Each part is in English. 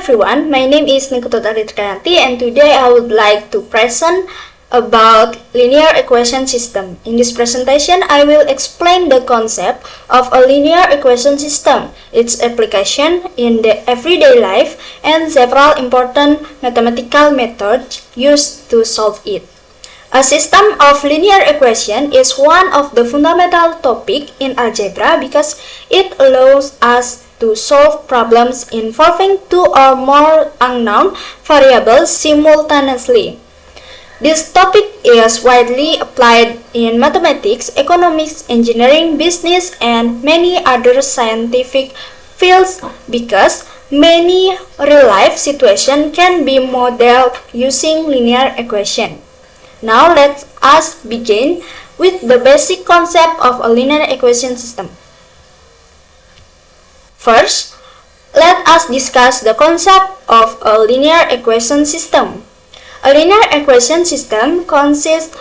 everyone, my name is Nikutut Aritrikanti and today I would like to present about linear equation system. In this presentation, I will explain the concept of a linear equation system, its application in the everyday life, and several important mathematical methods used to solve it. A system of linear equation is one of the fundamental topics in algebra because it allows us to solve problems involving two or more unknown variables simultaneously. This topic is widely applied in mathematics, economics, engineering, business, and many other scientific fields because many real-life situations can be modeled using linear equation. Now let us begin with the basic concept of a linear equation system. First, let us discuss the concept of a linear equation system. A linear equation system consists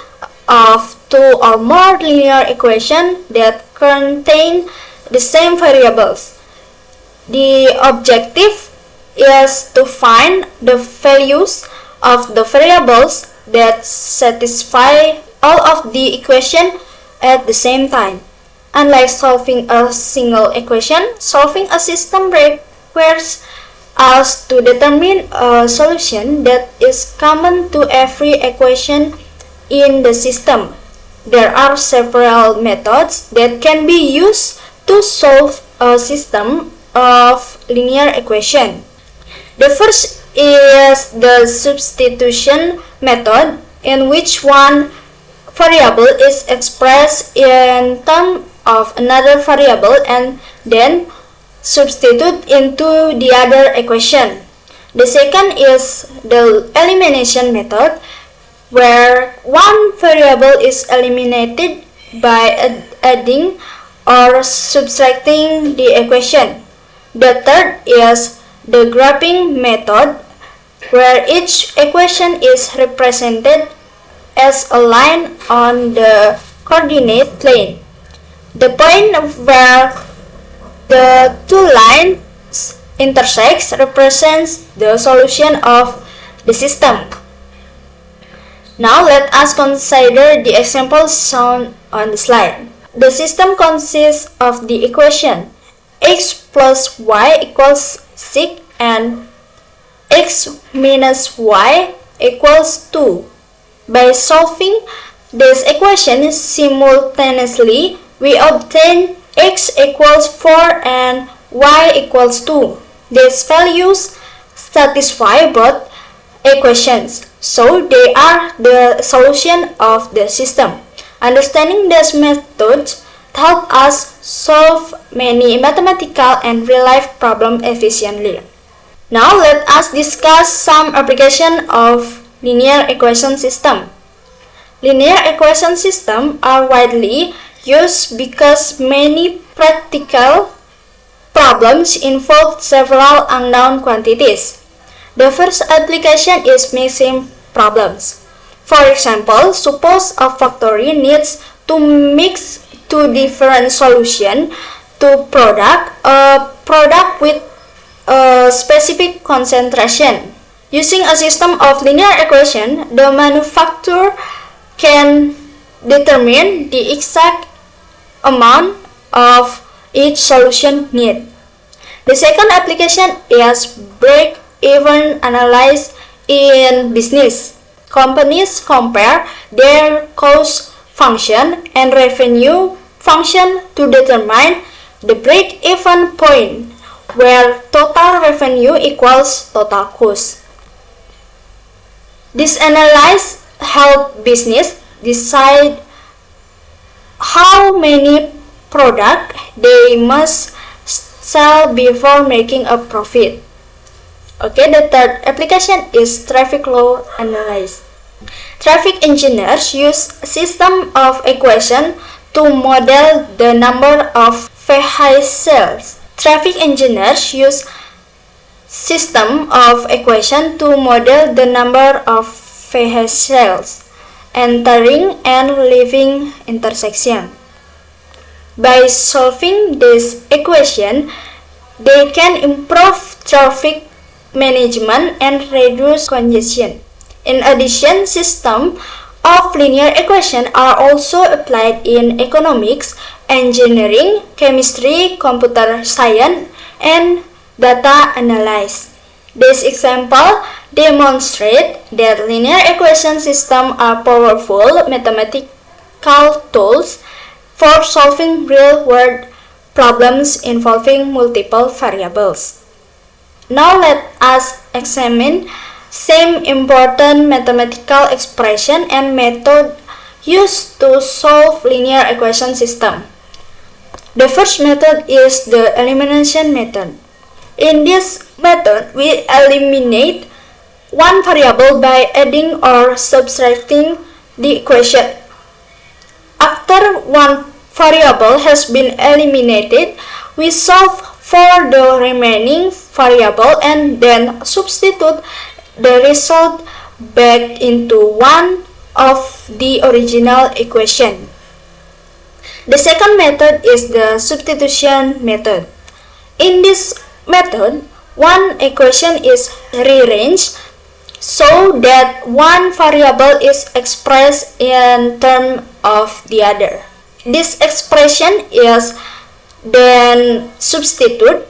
of two or more linear equations that contain the same variables. The objective is to find the values of the variables that satisfy all of the equations at the same time. Unlike solving a single equation, solving a system requires us to determine a solution that is common to every equation in the system. There are several methods that can be used to solve a system of linear equation. The first is the substitution method, in which one variable is expressed in terms of another variable and then substitute into the other equation. The second is the elimination method, where one variable is eliminated by adding or subtracting the equation. The third is the grouping method, where each equation is represented as a line on the coordinate plane. The point where the two lines intersect represents the solution of the system. Now let us consider the examples shown on the slide. The system consists of the equation x plus y equals 6 and x minus y equals 2. By solving this equation simultaneously, we obtain x equals 4 and y equals 2. These values satisfy both equations, so they are the solution of the system. Understanding these methods help us solve many mathematical and real-life problems efficiently. Now let us discuss some application of linear equation system. Linear equation systems are widely used because many practical problems involve several unknown quantities. The first application is mixing problems. For example, suppose a factory needs to mix two different solutions to produce a product with a specific concentration. Using a system of linear equation, the manufacturer can determine the exact amount of each solution needed. The second application is break-even analysis in business. Companies compare their cost function and revenue function to determine the break-even point, where total revenue equals total cost. This analysis helps business decide how many products they must sell before making a profit. Okay, the third application is traffic law analysis. Traffic engineers use a system of equations to model the number of vehicles. Traffic engineers use system of equations to model the number of vehicles entering and leaving intersection. By solving this equation, they can improve traffic management and reduce congestion. In addition, systems of linear equations are also applied in economics, engineering, chemistry, computer science, and data analysis. This example demonstrates that linear equation systems are powerful mathematical tools for solving real-world problems involving multiple variables. Now let us examine some important mathematical expression and method used to solve linear equation system. The first method is the elimination method. In this method, we eliminate one variable by adding or subtracting the equation. After one variable has been eliminated, we solve for the remaining variable and then substitute the result back into one of the original equation. The second method is the substitution method. In this method, one equation is rearranged so that one variable is expressed in terms of the other. This expression is then substituted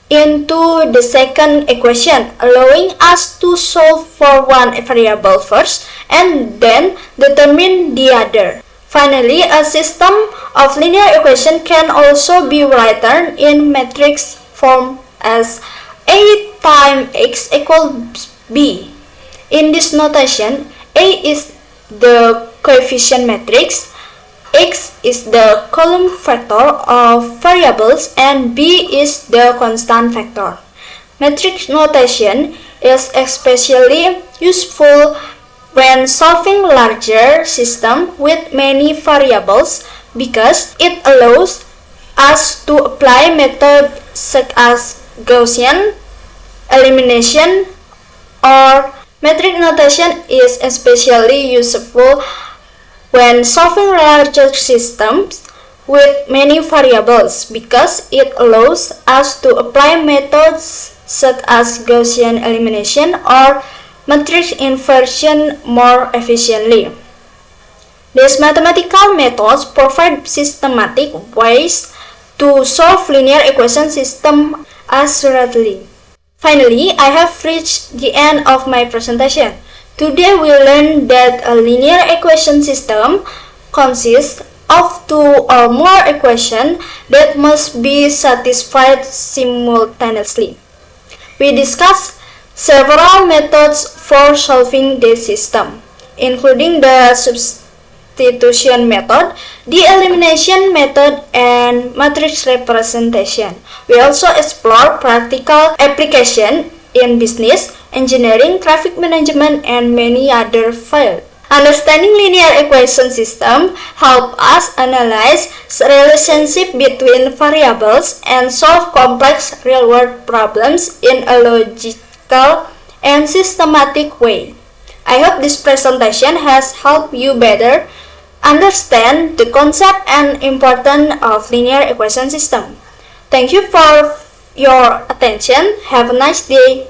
into the second equation, allowing us to solve for one variable first and then determine the other. Finally, a system of linear equations can also be written in matrix form as A times X equals B. In this notation, A is the coefficient matrix, X is the column vector of variables, and B is the constant vector. Matrix notation is especially useful when solving larger systems with many variables because it allows us to apply methods such as Gaussian elimination, or matrix notation is especially useful when solving larger systems with many variables because it allows us to apply methods such as Gaussian elimination or matrix inversion more efficiently. These mathematical methods provide systematic ways to solve linear equation systems accurately. Finally, I have reached the end of my presentation. Today we learned that a linear equation system consists of two or more equations that must be satisfied simultaneously. We discussed several methods for solving this system, including the substitution method, the elimination method, and matrix representation. We also explore practical application in business, engineering, traffic management, and many other fields. Understanding linear equation system help us analyze the relationship between variables and solve complex real-world problems in a logical and systematic way. I hope this presentation has helped you better understand the concept and importance of linear equation system. Thank you for your attention. Have a nice day.